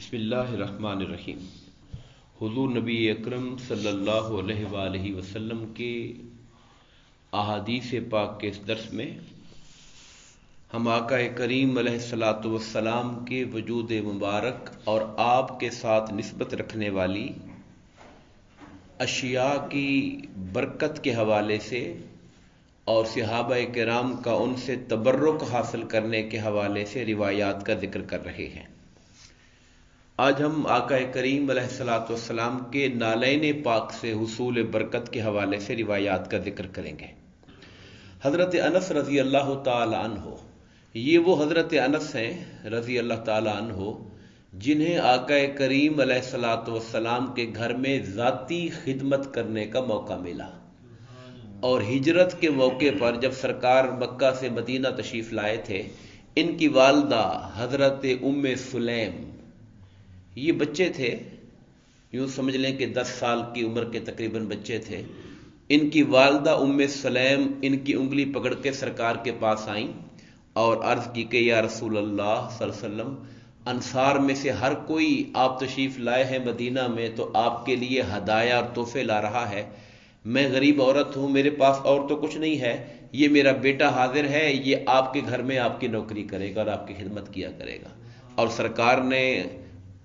بسم اللہ الرحمن الرحیم۔ حضور نبی اکرم صلی اللہ علیہ وآلہ وسلم کے احادیث پاک کے اس درس میں ہم آقا کریم علیہ الصلاۃ والسلام کے وجود مبارک اور آپ کے ساتھ نسبت رکھنے والی اشیاء کی برکت کے حوالے سے اور صحابہ کرام کا ان سے تبرک حاصل کرنے کے حوالے سے روایات کا ذکر کر رہے ہیں۔ آج ہم آقا کریم علیہ الصلاۃ والسلام کے نالین پاک سے حصول برکت کے حوالے سے روایات کا ذکر کریں گے۔ حضرت انس رضی اللہ تعالی عنہ، یہ وہ حضرت انس ہیں رضی اللہ تعالی عنہ جنہیں آقا کریم علیہ الصلاۃ والسلام کے گھر میں ذاتی خدمت کرنے کا موقع ملا، اور ہجرت کے موقع پر جب سرکار مکہ سے مدینہ تشریف لائے تھے، ان کی والدہ حضرت ام سلیم، یہ بچے تھے، یوں سمجھ لیں کہ 10 سال کی عمر کے تقریباً بچے تھے۔ ان کی والدہ ام سلیم ان کی انگلی پکڑ کے سرکار کے پاس آئیں اور عرض کی کہ یا رسول اللہ صلی اللہ علیہ وسلم، انصار میں سے ہر کوئی آپ تشریف لائے ہیں مدینہ میں تو آپ کے لیے ہدایہ اور تحفے لا رہا ہے، میں غریب عورت ہوں، میرے پاس اور تو کچھ نہیں ہے، یہ میرا بیٹا حاضر ہے، یہ آپ کے گھر میں آپ کی نوکری کرے گا اور آپ کی خدمت کیا کرے گا۔ اور سرکار نے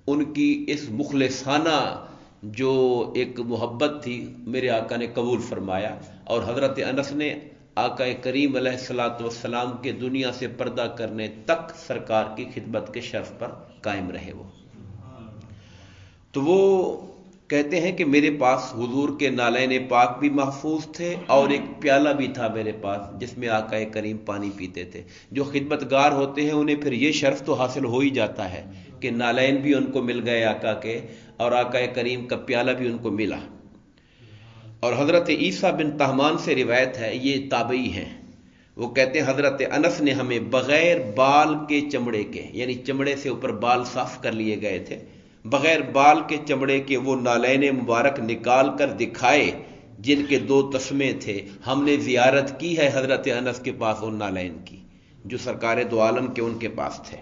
ان کی اس مخلصانہ جو ایک محبت تھی میرے آقا نے قبول فرمایا، اور حضرت انس نے آقا کریم علیہ الصلاۃ والسلام کے دنیا سے پردہ کرنے تک سرکار کی خدمت کے شرف پر قائم رہے۔ تو وہ کہتے ہیں کہ میرے پاس حضور کے نالین پاک بھی محفوظ تھے اور ایک پیالہ بھی تھا میرے پاس جس میں آقا کریم پانی پیتے تھے۔ جو خدمت گار ہوتے ہیں انہیں پھر یہ شرف تو حاصل ہو ہی جاتا ہے کہ نالین بھی ان کو مل گئے آقا کے، اور آقا کریم کا پیالہ بھی ان کو ملا۔ اور حضرت عیسیٰ بن طہمان سے روایت ہے، یہ تابعی ہیں، وہ کہتے ہیں حضرت انس نے ہمیں بغیر بال کے چمڑے کے، یعنی چمڑے سے اوپر بال صاف کر لیے گئے تھے، بغیر بال کے چمڑے کے وہ نالین مبارک نکال کر دکھائے جن کے 2 تسمے تھے۔ ہم نے زیارت کی ہے حضرت انس کے پاس ان نالین کی جو سرکار دو عالم کے ان کے پاس تھے۔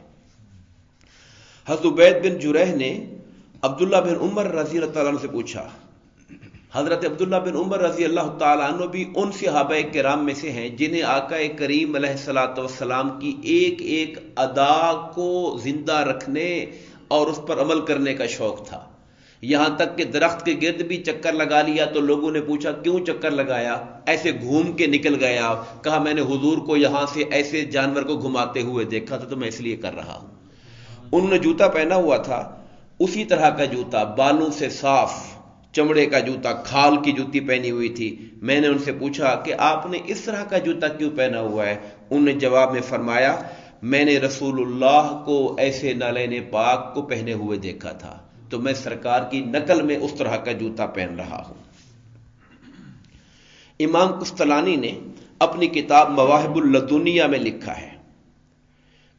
حضرت عبید بن جریح نے عبداللہ بن عمر رضی اللہ تعالیٰ عنہ سے پوچھا، حضرت عبداللہ بن عمر رضی اللہ تعالیٰ عنہ بھی ان صحابہ کرام میں سے ہیں جنہیں آقا کریم علیہ الصلاۃ والسلام کی ایک ایک ادا کو زندہ رکھنے اور اس پر عمل کرنے کا شوق تھا، یہاں تک کہ درخت کے گرد بھی چکر لگا لیا تو لوگوں نے پوچھا کیوں چکر لگایا، ایسے گھوم کے نکل گیا، کہا میں نے حضور کو یہاں سے ایسے جانور کو گھماتے ہوئے دیکھا تھا تو میں اس لیے کر رہا ہوں۔ انہوں نے جوتا پہنا ہوا تھا، اسی طرح کا جوتا، بالوں سے صاف چمڑے کا جوتا، کھال کی جوتی پہنی ہوئی تھی۔ میں نے ان سے پوچھا کہ آپ نے اس طرح کا جوتا کیوں پہنا ہوا ہے؟ انہوں نے جواب میں فرمایا میں نے رسول اللہ کو ایسے نالین پاک کو پہنے ہوئے دیکھا تھا تو میں سرکار کی نقل میں اس طرح کا جوتا پہن رہا ہوں۔ امام قسطلانی نے اپنی کتاب مواہب اللدنیہ میں لکھا ہے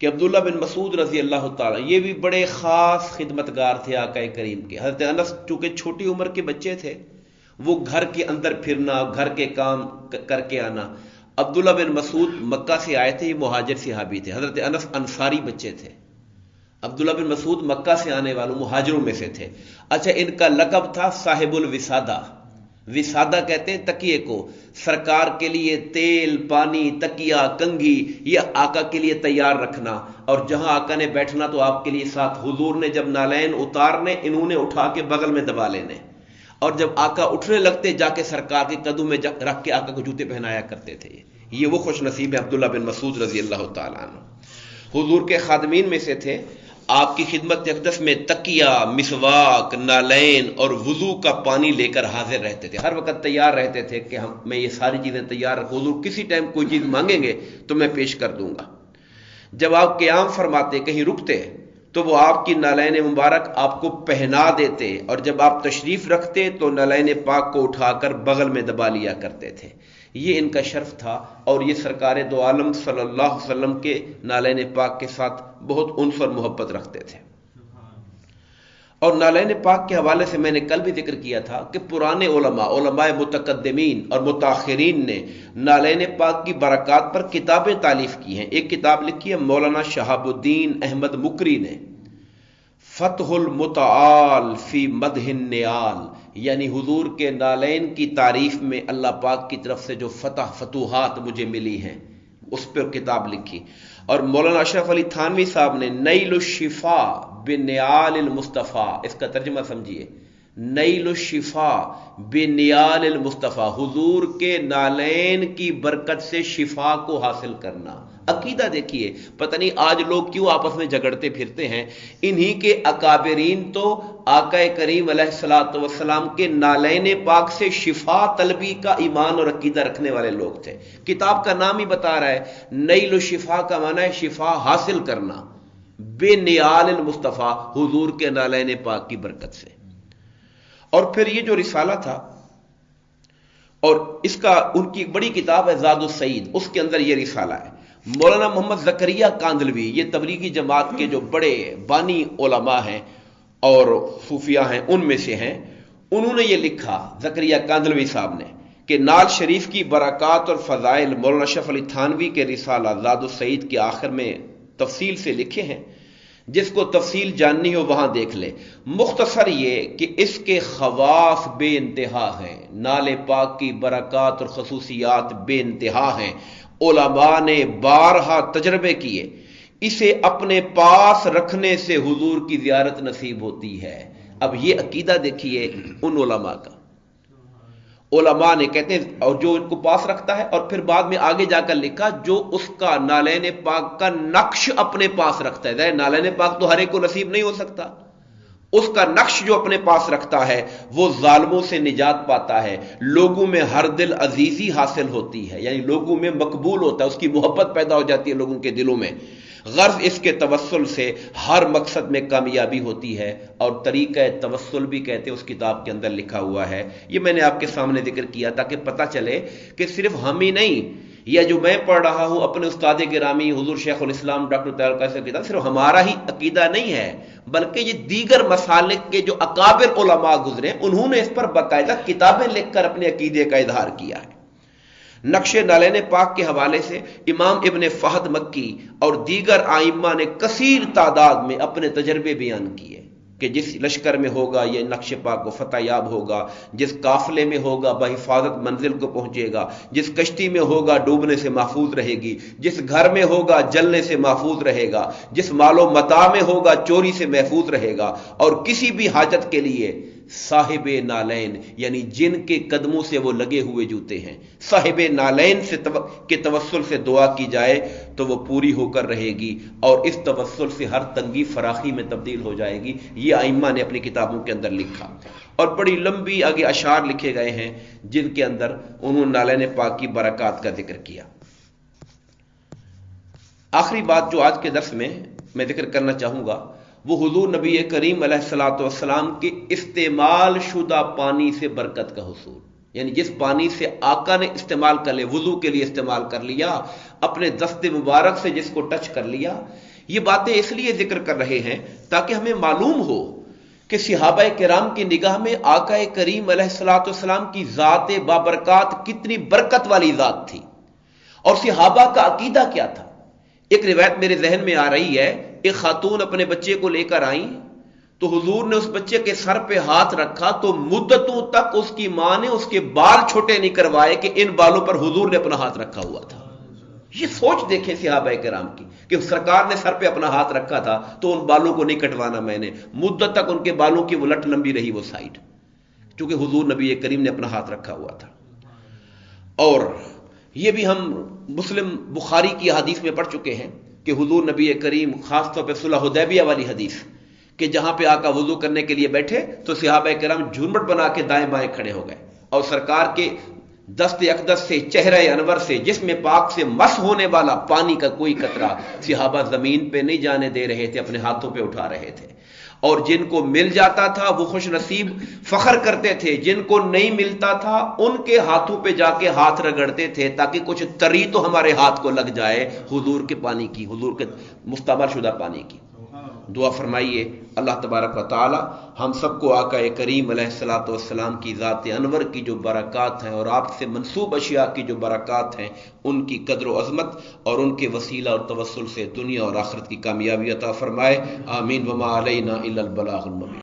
کہ عبداللہ بن مسعود رضی اللہ تعالیٰ، یہ بھی بڑے خاص خدمتگار تھے آقا کریم کے۔ حضرت انس چونکہ چھوٹی عمر کے بچے تھے، وہ گھر کے اندر پھرنا، گھر کے کام کر کے آنا۔ عبداللہ بن مسعود مکہ سے آئے تھے، یہ مہاجر صحابی تھے۔ حضرت انس انصاری بچے تھے، عبداللہ بن مسعود مکہ سے آنے والوں مہاجروں میں سے تھے۔ اچھا، ان کا لقب تھا صاحب الوسادہ۔ وسادہ کہتے ہیں تکیے کو، سرکار کے لیے تیل، پانی، تکیہ، کنگھی یہ آقا کے لیے تیار رکھنا، اور جہاں آقا نے بیٹھنا تو آپ کے لیے ساتھ، حضور نے جب نالین اتارنے انہوں نے اٹھا کے بغل میں دبا لینے، اور جب آقا اٹھنے لگتے جا کے سرکار کے قدم میں رکھ کے آقا کو جوتے پہنایا کرتے تھے۔ یہ وہ خوش نصیب ہے عبداللہ بن مسعود رضی اللہ تعالیٰ عنہ، حضور کے خادمین میں سے تھے۔ آپ کی خدمت اقدس میں تکیہ، مسواک، نالین اور وضو کا پانی لے کر حاضر رہتے تھے، ہر وقت تیار رہتے تھے کہ میں یہ ساری چیزیں تیار رکھوں، حضور کسی ٹائم کوئی چیز مانگیں گے تو میں پیش کر دوں گا۔ جب آپ قیام فرماتے، کہیں رکتے تو وہ آپ کی نالین مبارک آپ کو پہنا دیتے، اور جب آپ تشریف رکھتے تو نالین پاک کو اٹھا کر بغل میں دبا لیا کرتے تھے۔ یہ ان کا شرف تھا، اور یہ سرکار دو عالم صلی اللہ علیہ وسلم کے نالین پاک کے ساتھ بہت انس اور محبت رکھتے تھے۔ اور نالین پاک کے حوالے سے میں نے کل بھی ذکر کیا تھا کہ پرانے علماء متقدمین اور متاخرین نے نالین پاک کی برکات پر کتابیں تالیف کی ہیں۔ ایک کتاب لکھی ہے مولانا شہاب الدین احمد مکری نے، فتح المتعال فی مدح النعال، یعنی حضور کے نالین کی تعریف میں اللہ پاک کی طرف سے جو فتوحات مجھے ملی ہیں اس پر کتاب لکھی۔ اور مولانا اشرف علی تھانوی صاحب نے نیل الشفا بنعال المصطفیٰ، اس کا ترجمہ سمجھیے، نیل الشفا بنعال المصطفیٰ، حضور کے نالین کی برکت سے شفا کو حاصل کرنا۔ عقیدہ دیکھیے، پتہ نہیں آج لوگ کیوں آپس میں جھگڑتے پھرتے ہیں۔ انہی کے اکابرین تو آقا کریم علیہ الصلوۃ والسلام کے نالین پاک سے شفا طلبی کا ایمان اور عقیدہ رکھنے والے لوگ تھے۔ کتاب کا نام ہی بتا رہا ہے، نیل الشفا کا معنی ہے شفا حاصل کرنا، بے نیال المصطفیٰ، حضور کے نالین پاک کی برکت سے۔ اور پھر یہ جو رسالہ تھا، اور اس کا ان کی ایک بڑی کتاب ہے زاد السعید، اس کے اندر یہ رسالہ ہے۔ مولانا محمد زکریا کاندلوی، یہ تبلیغی جماعت کے جو بڑے بانی علماء ہیں اور صوفیاء ہیں ان میں سے ہیں، انہوں نے یہ لکھا، زکریا کاندلوی صاحب نے، کہ نال شریف کی برکات اور فضائل مولانا اشرف علی تھانوی کے رسالہ زاد السعید کے آخر میں تفصیل سے لکھے ہیں۔ جس کو تفصیل جاننی ہو وہاں دیکھ لے۔ مختصر یہ کہ اس کے خواص بے انتہا ہیں، نالے پاک کی برکات اور خصوصیات بے انتہا ہیں، علماء نے بارہا تجربے کیے، اسے اپنے پاس رکھنے سے حضور کی زیارت نصیب ہوتی ہے۔ اب یہ عقیدہ دیکھیے ان علماء کا، علماء نے کہتے ہیں، اور جو ان کو پاس رکھتا ہے، اور پھر بعد میں آگے جا کر لکھا جو اس کا نالین پاک کا نقش اپنے پاس رکھتا ہے۔ نالین پاک تو ہر ایک کو نصیب نہیں ہو سکتا، اس کا نقش جو اپنے پاس رکھتا ہے وہ ظالموں سے نجات پاتا ہے، لوگوں میں ہر دل عزیزی حاصل ہوتی ہے، یعنی لوگوں میں مقبول ہوتا ہے، اس کی محبت پیدا ہو جاتی ہے لوگوں کے دلوں میں۔ غرض اس کے توسل سے ہر مقصد میں کامیابی ہوتی ہے، اور طریقہ توسل بھی کہتے ہیں اس کتاب کے اندر لکھا ہوا ہے۔ یہ میں نے آپ کے سامنے ذکر کیا تاکہ پتہ چلے کہ صرف ہم ہی نہیں، یا جو میں پڑھ رہا ہوں اپنے استاد گرامی حضور شیخ الاسلام ڈاکٹر طاہر القادری صاحب کی کتاب، صرف ہمارا ہی عقیدہ نہیں ہے، بلکہ یہ دیگر مسالک کے جو اکابر علماء گزرے انہوں نے اس پر باقاعدہ کتابیں لکھ کر اپنے عقیدے کا اظہار کیا ہے۔ نقش نالین پاک کے حوالے سے امام ابن فہد مکی اور دیگر ائمہ نے کثیر تعداد میں اپنے تجربے بیان کیے کہ جس لشکر میں ہوگا یہ نقش پاک کو فتح یاب ہوگا، جس قافلے میں ہوگا بحفاظت منزل کو پہنچے گا، جس کشتی میں ہوگا ڈوبنے سے محفوظ رہے گی، جس گھر میں ہوگا جلنے سے محفوظ رہے گا، جس مال و متاع میں ہوگا چوری سے محفوظ رہے گا، اور کسی بھی حاجت کے لیے صاحب نالین، یعنی جن کے قدموں سے وہ لگے ہوئے جوتے ہیں، صاحب نالین سے کے توسل سے دعا کی جائے تو وہ پوری ہو کر رہے گی، اور اس توسل سے ہر تنگی فراخی میں تبدیل ہو جائے گی۔ یہ ائمہ نے اپنی کتابوں کے اندر لکھا، اور بڑی لمبی آگے اشعار لکھے گئے ہیں جن کے اندر انہوں نے نالین پاک کی برکات کا ذکر کیا۔ آخری بات جو آج کے درس میں میں ذکر کرنا چاہوں گا وہ حضور نبی کریم علیہ الصلوۃ والسلام کے استعمال شدہ پانی سے برکت کا حصول، یعنی جس پانی سے آقا نے استعمال کر لیا، وضو کے لیے استعمال کر لیا، اپنے دست مبارک سے جس کو ٹچ کر لیا۔ یہ باتیں اس لیے ذکر کر رہے ہیں تاکہ ہمیں معلوم ہو کہ صحابہ کرام کی نگاہ میں آقا کریم علیہ الصلوۃ والسلام کی ذات بابرکات کتنی برکت والی ذات تھی، اور صحابہ کا عقیدہ کیا تھا۔ ایک روایت میرے ذہن میں آ رہی ہے، ایک خاتون اپنے بچے کو لے کر آئیں تو حضور نے اس بچے کے سر پہ ہاتھ رکھا تو مدتوں تک اس کی ماں نے اس کے بال چھوٹے نہیں کروائے کہ ان بالوں پر حضور نے اپنا ہاتھ رکھا ہوا تھا۔ یہ سوچ دیکھیں صحابہ کرام کی کہ سرکار نے سر پہ اپنا ہاتھ رکھا تھا تو ان بالوں کو نہیں کٹوانا میں نے، مدت تک ان کے بالوں کی وہ لٹ لمبی رہی وہ سائڈ، کیونکہ حضور نبی کریم نے اپنا ہاتھ رکھا ہوا تھا۔ اور یہ بھی ہم مسلم بخاری کی حدیث میں پڑھ چکے ہیں کہ حضور نبی کریم خاص طور پہ صلح حدیبیہ والی حدیث کہ جہاں پہ آقا وضو کرنے کے لیے بیٹھے تو صحابہ کرام جھنبٹ بنا کے دائیں بائیں کھڑے ہو گئے، اور سرکار کے دست اقدس سے، چہرہ انور سے، جسم پاک سے مس ہونے والا پانی کا کوئی قطرہ صحابہ زمین پہ نہیں جانے دے رہے تھے، اپنے ہاتھوں پہ اٹھا رہے تھے، اور جن کو مل جاتا تھا وہ خوش نصیب فخر کرتے تھے، جن کو نہیں ملتا تھا ان کے ہاتھوں پہ جا کے ہاتھ رگڑتے تھے تاکہ کچھ تری تو ہمارے ہاتھ کو لگ جائے حضور کے پانی کی، حضور کے مستعمل شدہ پانی کی۔ دعا فرمائیے اللہ تبارک و تعالی ہم سب کو آقا کریم علیہ الصلوۃ والسلام کی ذات انور کی جو برکات ہیں اور آپ سے منسوب اشیاء کی جو برکات ہیں ان کی قدر و عظمت اور ان کے وسیلہ اور توسل سے دنیا اور آخرت کی کامیابی عطا فرمائے، آمین۔ وما علینا الا البلاغ المبین۔